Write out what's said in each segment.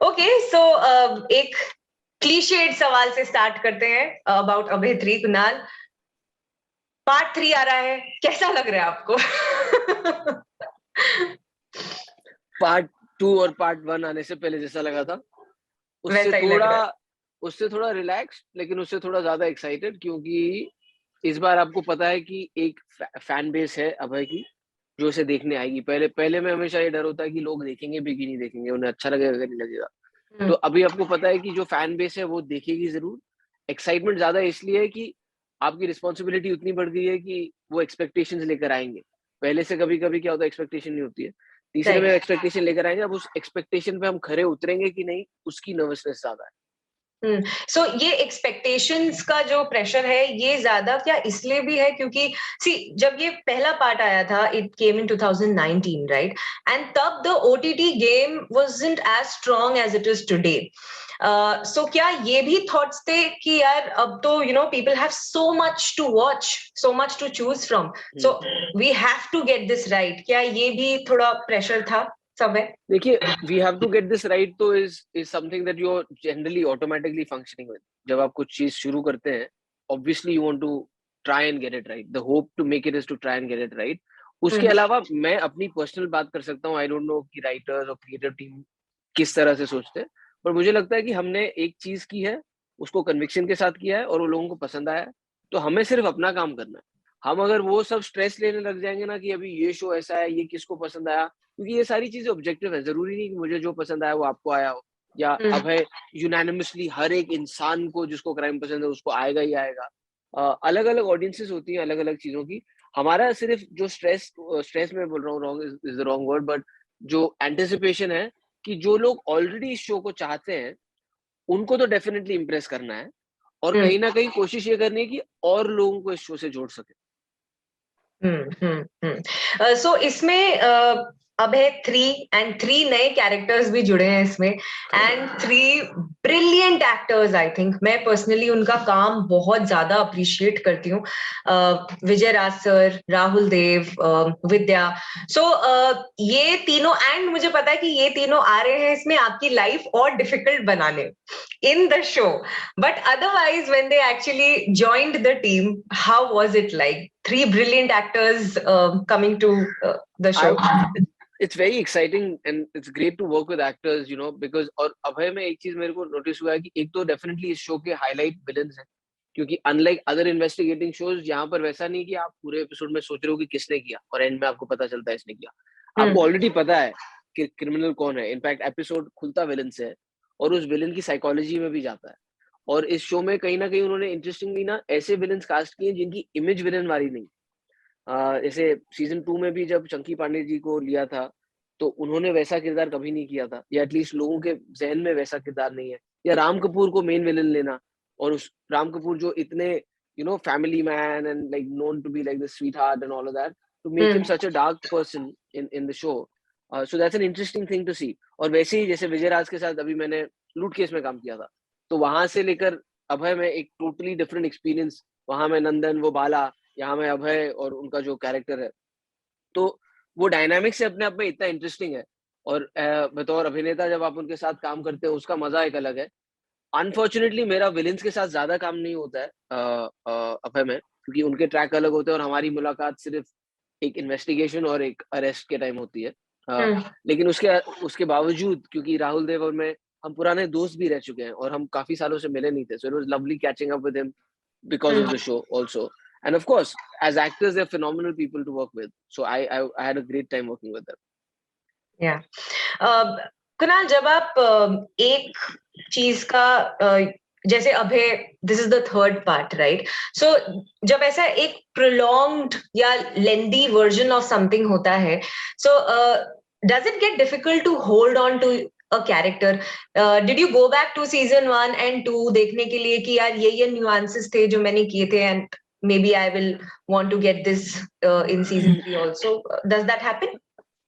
Okay, सो एक clichéd सवाल से स्टार्ट करते हैं अबाउट अभेत्री। कुणाल, पार्ट 3 आ रहा है, कैसा लग रहा है आपको? पार्ट 2 और पार्ट 1 आने से पहले जैसा लगा था उससे वैसा ही लग थोड़ा रहा है। उससे थोड़ा रिलैक्स, लेकिन उससे थोड़ा ज्यादा एक्साइटेड, क्योंकि इस बार आपको पता है कि एक फैन बेस है अभय की जो इसे देखने आएगी। पहले पहले में हमेशा ये डर होता है कि लोग देखेंगे भी कि नहीं देखेंगे, उन्हें अच्छा लगेगा कि नहीं लगेगा। तो अभी आपको पता है कि जो फैन बेस है वो देखेगी जरूर। एक्साइटमेंट ज्यादा इसलिए है कि आपकी रिस्पॉन्सिबिलिटी उतनी बढ़ गई है कि वो एक्सपेक्टेशंस लेकर आएंगे। पहले से कभी कभी क्या होता है, एक्सपेक्टेशन नहीं होती है। तीसरे में राइट। एक्सपेक्टेशन लेकर आएंगे, अब उस एक्सपेक्टेशन पे हम खरे उतरेंगे कि नहीं, उसकी नर्वसनेस ज्यादा है। सो ये एक्सपेक्टेशंस का जो प्रेशर है, ये ज्यादा क्या इसलिए भी है क्योंकि सी, जब ये पहला पार्ट आया था, it came in 2019, right? And तब the OTT game wasn't as strong as it is today. So क्या ये भी थॉट्स थे कि यार अब तो people have so much to watch, so much to choose from, so we have to get this right? क्या ये भी थोड़ा प्रेशर था somewhere? देखिए, we have to get this right तो is something that you are generally automatically functioning with. जब आप कुछ चीज शुरू करते हैं, obviously you want to try and get it right. The hope to make it is to try and get it right. उसके अलावा मैं अपनी पर्सनल बात कर सकता हूँ। आई डोंट नो कि राइटर्स और क्रिएटिव टीम किस तरह से सोचते हैं, पर मुझे लगता है कि हमने एक चीज की है, उसको कन्विक्शन के साथ किया है और वो लोगों को पसंद आया है। तो हमें सिर्फ अपना काम करना है। हम अगर वो सब स्ट्रेस लेने लग जाएंगे ना कि अभी ये शो ऐसा है, ये किसको पसंद आया, क्योंकि ये सारी चीजें ऑब्जेक्टिव है। जरूरी नहीं कि मुझे जो पसंद आया वो आपको आया हो, या अभय यूनानिमसली हर एक इंसान को जिसको क्राइम पसंद है उसको आएगा ही आएगा। अलग अलग ऑडियंसेस होती हैं अलग अलग चीजों की। हमारा सिर्फ जो स्ट्रेस स्ट्रेस में बोल रहा हूँ, wrong is the wrong word, but जो एंटिसिपेशन है कि जो लोग ऑलरेडी इस शो को चाहते हैं उनको तो डेफिनेटली इम्प्रेस करना है, और कहीं ना कहीं कोशिश ये करनी है कि और लोगों को इस शो से जोड़ सके। सो इसमें अब है 3, एंड 3 नए कैरेक्टर्स भी जुड़े हैं इसमें, and 3 brilliant actors. I think मैं पर्सनली उनका काम बहुत ज्यादा अप्रिशिएट करती हूँ। विजय राज सर, राहुल देव, विद्या। सो ये तीनों, एंड मुझे पता है कि ये तीनों आ रहे हैं इसमें आपकी लाइफ और डिफिकल्ट बनाने in the show. But otherwise, when they actually joined the team, how was it like? 3 brilliant actors coming to the show. It's very exciting and it's great to work with actors, you know, because और अभय में एक चीज मेरे को notice हुआ है कि एक तो डेफिनेटली इस शो के हाईलाइट विलन्स हैं, क्योंकि अनलाइक अदर इन्वेस्टिगेटिंग शोज यहाँ पर वैसा नहीं कि आप पूरे एपिसोड में सोच रहे हो कि किसने किया और एंड में आपको पता चलता है इसने किया। आपको ऑलरेडी पता है कि क्रिमिनल कौन है। इनफैक्ट एपिसोड खुलता विलन से है और उस विलन की साइकोलॉजी में भी जाता है। और इस शो में कहीं ना कहीं उन्होंने इंटरेस्टिंगली ना ऐसे विलन्स कास्ट किए जिनकी इमेज विलन वाली नहीं। जैसे सीजन 2 में भी जब चंकी पांडे जी को लिया था तो उन्होंने वैसा किरदार कभी नहीं किया था, या एटलीस्ट लोगों के जहन में वैसा किरदार नहीं है। या राम कपूर को मेन विलन लेना, और उस राम कपूर जो इतने family man and like known to be like the sweetheart and all of that, to make him such a dark person in the show. So that's an interesting thing to see. और वैसे ही जैसे विजय राज के साथ अभी मैंने लूट case में काम किया था, तो वहां से लेकर अभय में एक टोटली डिफरेंट एक्सपीरियंस। वहां में नंदन, वो बाला, यहाँ में अभय और उनका जो कैरेक्टर है, तो वो डायनामिक्स से अपने आप में इतना इंटरेस्टिंग है। और बतौर अभिनेता जब आप उनके साथ काम करते हैं उसका मजा एक अलग है। अनफॉर्चुनेटली मेरा विलेंस के साथ ज्यादा काम नहीं होता है अभय में, क्योंकि उनके ट्रैक अलग होते हैं और हमारी मुलाकात सिर्फ एक इन्वेस्टिगेशन और एक अरेस्ट के टाइम होती है। लेकिन उसके उसके बावजूद, क्योंकि राहुल देव और मैं हम पुराने दोस्त भी रह चुके हैं और हम काफी सालों से मिले नहीं थे, so it was lovely catching up with him because of the show also. And of course, as actors, they're phenomenal people to work with. So I had a great time working with them. Yeah. Kunal, जब आप एक चीज का जैसे Abhay, this is the 3rd part, right? So जब ऐसा एक prolonged या लेंदी वर्जन ऑफ समथिंग होता है, so does it get difficult to hold on to a character? Did you go back to season 1 and 2 देखने के लिए कि यार ये न्यूआंसेस थे जो मैंने किए थे, and maybe I will want to get this in season 3 also? Does that happen?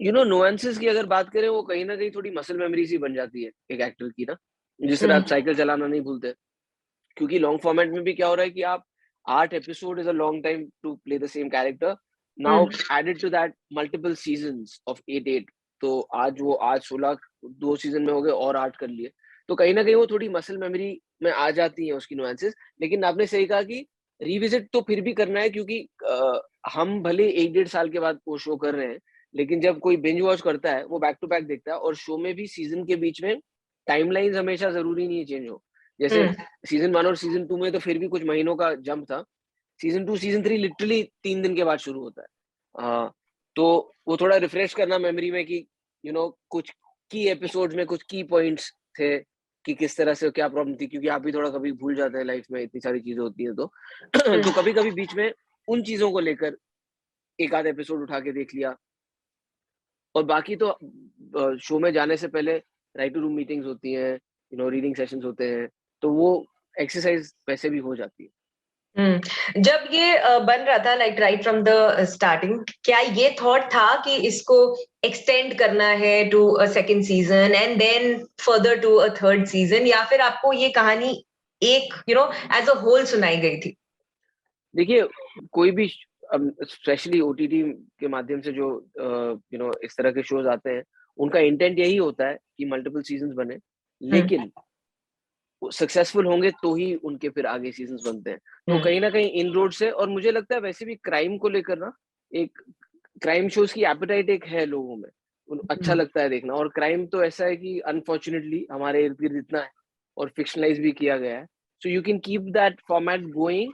Nuances की अगर बात करें, वो कहीं ना कहीं थोड़ी मसल मेमोरी सी बन जाती है एक एक्टर की ना, जिस तरह आप साइकिल चलाना नहीं भूलते। क्योंकि लॉन्ग फॉर्मेट में भी क्या हो रहा है कि आप 8 episode is a long time to play the same character. Now added to that multiple seasons of 8 तो आज 16 2 सीजन में हो गए और 8 कर लिए, तो कहीं ना कहीं वो थोड़ी मसल मेमोरी में आ जाती है उसकी नुआंसेस। लेकिन आपने सही कहा कि रिविजिट तो फिर भी करना है, क्योंकि हम भले 1-1.5 साल के बाद वो शो कर रहे हैं, लेकिन जब कोई बिंज वॉच करता है वो बैक टू बैक देखता है। और शो में भी सीजन के बीच में टाइमलाइंस हमेशा जरूरी नहीं है चेंज हो। जैसे सीजन 1 और सीजन 2 में तो फिर भी कुछ महीनों का जंप था, सीजन 2 सीजन 3 लिटरली 3 दिन के बाद शुरू होता है। तो वो थोड़ा रिफ्रेश करना मेमोरी में कि कुछ की एपिसोड्स में कुछ की पॉइंट्स थे कि किस तरह से क्या प्रॉब्लम थी, क्योंकि आप भी थोड़ा कभी भूल जाते हैं लाइफ में, इतनी सारी चीजें होती हैं तो तो कभी कभी बीच में उन चीजों को लेकर एक आध एपिसोड उठा के देख लिया। और बाकी तो शो में जाने से पहले राइटर रूम मीटिंग्स होती हैं, रीडिंग सेशंस होते हैं, तो वो एक्सरसाइज वैसे भी हो जाती है। जब ये बन रहा था like right from the starting, क्या ये थॉट था कि इसको एक्सटेंड करना है to a second season and then further to a third season, या फिर आपको ये कहानी एक एज अ होल सुनाई गई थी? देखिए, कोई भी स्पेशली ओटीटी के माध्यम से जो इस तरह के शोज आते हैं, उनका इंटेंट यही होता है कि मल्टीपल सीजन्स बने, लेकिन सक्सेसफुल होंगे तो ही उनके फिर आगे सीजन्स बनते हैं। तो कहीं ना कहीं इन रोड से, और मुझे लगता है वैसे भी क्राइम को लेकर ना, एक क्राइम शोज की एपेटाइट एक है लोगों में, अच्छा लगता है देखना। और क्राइम तो ऐसा है कि अनफॉर्चुनेटली हमारे इर्द गिर्द इतना है और फिक्शनलाइज भी किया गया है, so you can keep that format going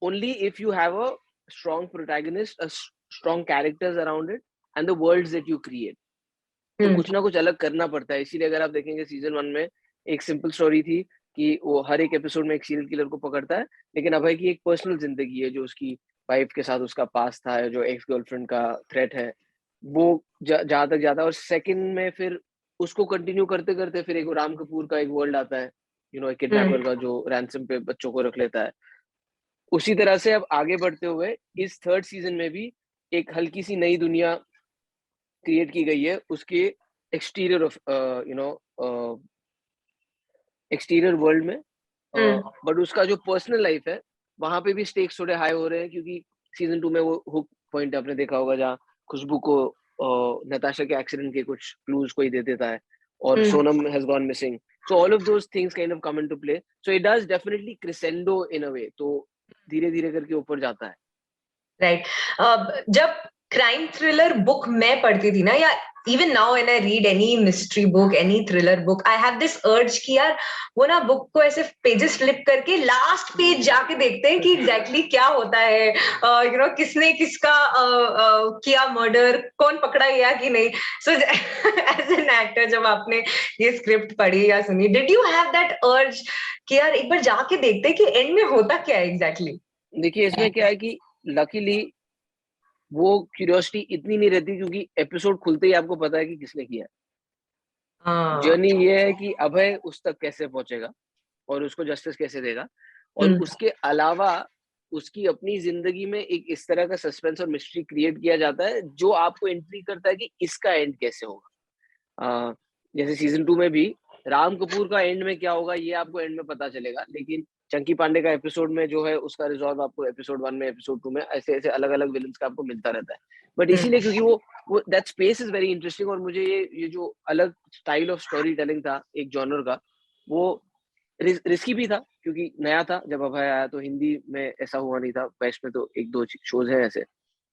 only if you have a strong protagonist, strong characters around it, and the worlds that you create. तो कुछ ना कुछ अलग करना पड़ता है। इसीलिए अगर आप देखेंगे सीजन 1 में एक सिंपल स्टोरी थी कि वो हर एक एपिसोड में एक सीरियल किलर को पकड़ता है, लेकिन अभय की एक पर्सनल जिंदगी है, जो उसकी वाइफ के साथ उसका पास था, जो एक्स गर्लफ्रेंड का थ्रेट है, वो जहां तक जाता है। और सेकंड में फिर उसको कंटिन्यू करते करते फिर एक राम कपूर का एक वर्ल्ड आता है, एक किडनैपर का जो रैंसम पे बच्चों को रख लेता है। उसी तरह से अब आगे बढ़ते हुए इस थर्ड सीजन में भी एक हल्की सी नई दुनिया क्रिएट की गई है, उसके एक्सटीरियर ऑफ एक्सटीरियर वर्ल्ड में, बट उसका जो पर्सनल लाइफ है वहां पे भी स्टेक्स थोड़े हाई हो रहे हैं, क्योंकि सीजन 2 में वो हुक पॉइंट आपने देखा होगा जहाँ खुशबू को नताशा के एक्सीडेंट के कुछ क्लूज कोई दे देता है, और Sonam has gone missing, so all of those things kind of come into play, so it does definitely crescendo in a way, तो धीरे धीरे करके ऊपर जाता है। राइट। जब क्राइम थ्रिलर बुक मैं पढ़ती थी ना, या even now when I read any mystery book, any thriller book, I have this urge कि यार वो ना बुक को ऐसे पेजेस फ्लिप करके लास्ट पेज जाके देखते हैं कि एग्जैक्टली क्या होता है, किसने किसका किया मर्डर, कौन पकड़ा गया कि नहीं। सो एज एन एक्टर जब आपने ये स्क्रिप्ट पढ़ी या सुनी, डिड यू हैव दैट अर्ज कि यार एक बार जाके देखते हैं कि एंड में होता क्या है एग्जैक्टली? देखिए, इसमें क्या है कि लकीली वो क्यूरियोसिटी इतनी नहीं रहती, क्योंकि एपिसोड खुलते ही आपको पता है कि किसने किया है। जर्नी ये है कि अभय उस तक कैसे पहुंचेगा और उसको जस्टिस कैसे देगा, और उसके अलावा उसकी अपनी जिंदगी में एक इस तरह का सस्पेंस और मिस्ट्री क्रिएट किया जाता है जो आपको एंट्री करता है कि इसका एंड कैसे होगा। जैसे सीजन 2 में भी राम कपूर का एंड में क्या होगा ये आपको एंड में पता चलेगा, लेकिन चंकी पांडे का एपिसोड में जो है उसका रिजॉल्व आपको एपिसोड 1 में, एपिसोड 2 में, ऐसे ऐसे अलग अलग विलन्स का आपको मिलता रहता है। बट इसीलिए क्योंकि वो that space is very interesting, और मुझे ये जो अलग स्टाइल ऑफ स्टोरी टेलिंग था एक जॉनर का, वो रिस्की भी था, क्योंकि नया था। जब अभय आया तो हिंदी में ऐसा हुआ नहीं था, वेस्ट में तो 1-2 शोज हैं ऐसे,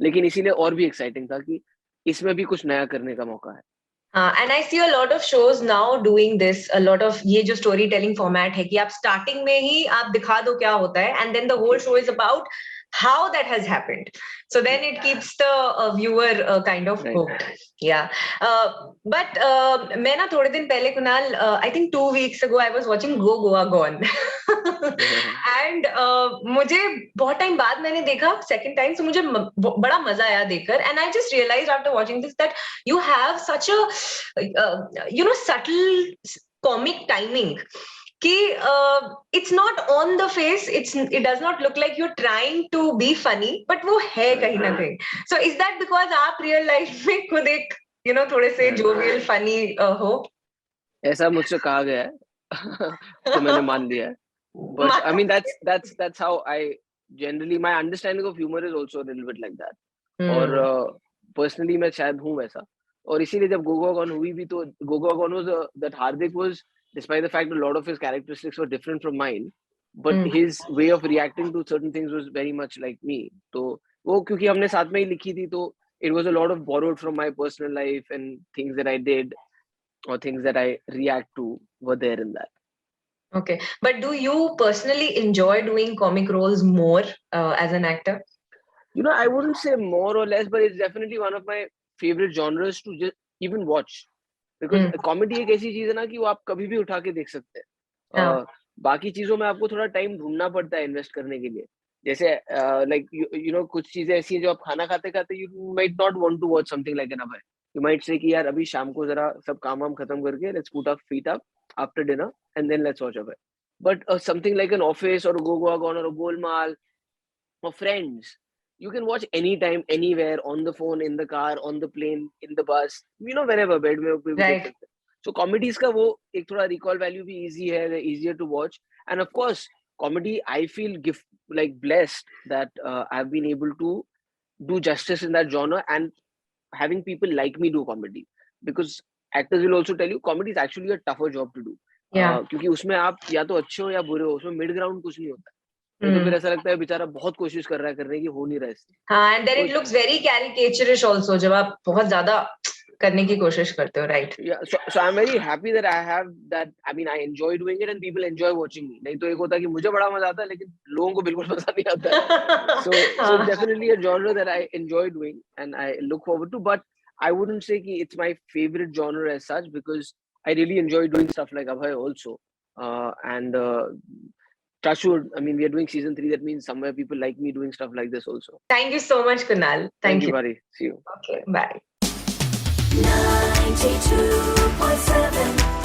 लेकिन इसीलिए और भी एक्साइटिंग था कि इसमें भी कुछ नया करने का मौका है। And I see a lot of shows now doing this, a lot of ये जो स्टोरी टेलिंग फॉर्मेट है कि आप स्टार्टिंग में ही आप दिखा दो क्या होता है, and then the whole show is about how that has happened, so then it keeps the viewer kind of hooked. Yeah. But मैं ना थोड़े दिन पहले Kunal, I think 2 weeks ago I was watching Go Goa Gone and मुझे बहुत time बाद मैंने देखा सेकंड टाइम, so मुझे बड़ा मजा आया देखकर, and I just realized after watching this that you have such a subtle comic timing कि it's not on the face, it does not look like you're trying to be funny, but वो है कहीं ना कहीं. So is that because आप real life में खुद एक थोड़े से jovial funny हो? ऐसा मुझसे कहा गया है तो मैंने मान लिया है, but I mean that's how I generally, my understanding of humor is also a little bit like that. और पर्सनली मैं शायद हूँ वैसा, और इसीलिए जब गोगो गॉन हुई भी तो Gogo gone was that Hardik was, despite the fact a lot of his characteristics were different from mine, but his way of reacting to certain things was very much like me. तो वो क्योंकि हमने साथ में ही लिखी थी, तो it was a lot of borrowed from my personal life, and things that I did or things that I react to were there in that. Okay, but do you personally enjoy doing comic roles more as an actor? You know, I wouldn't say more or less, but it's definitely one of my favorite genres to just even watch, because comedy एक ऐसी चीज है ना कि वो आप कभी भी उठा के देख सकते हैं. बाकी चीजों में आपको थोड़ा टाइम ढूंढना पड़ता है इन्वेस्ट करने के लिए. जैसे लाइक यू नो कुछ चीजें ऐसी हैं जो आप खाना खाते खाते you might not want to watch something like an Abhay. You might say कि यार अभी शाम को जरा सब काम वाम खत्म करके let's put up feet up after dinner and then let's watch Abhay. But something like an office और गोगो गॉन और Golmaal or Friends, you can watch anytime, anywhere, on the phone, in the car, on the plane, in the bus, you know, whenever, bed में भी देख सकते हैं. So comedies का वो एक थोड़ा recall value भी easy है, they're easier to watch, and of course comedy I feel like blessed that I've been able to do justice in that genre and having people like me do comedy, because actors will also tell you comedy is actually a tougher job to do. क्योंकि उसमें आप या तो अच्छे हो या बुरे हो, उसमें मिड ग्राउंड कुछ नहीं होता. तो फिर ऐसा लगता है बेचारा बहुत कोशिश कर रहा है करने की, हो नहीं रहा है. हाँ, and then it looks very caricaturish also जब आप बहुत ज्यादा करने की कोशिश करते हो, right? Yeah, so I'm very happy that I have that. I mean, I enjoy doing it and people enjoy watching me. नहीं तो एक होता है कि मुझे बड़ा मजा आता है लेकिन लोगों को बिल्कुल मजा नहीं आता है. So it's definitely a genre that I enjoy doing and I look forward to. But I wouldn't say कि it's my favorite genre as such, because I really enjoy doing stuff like Abhay also. And Touchwood, I mean, we are doing season 3. That means somewhere people like me doing stuff like this also. Thank you so much, Kunal. Thank you, buddy. See you. Okay, bye. 92.7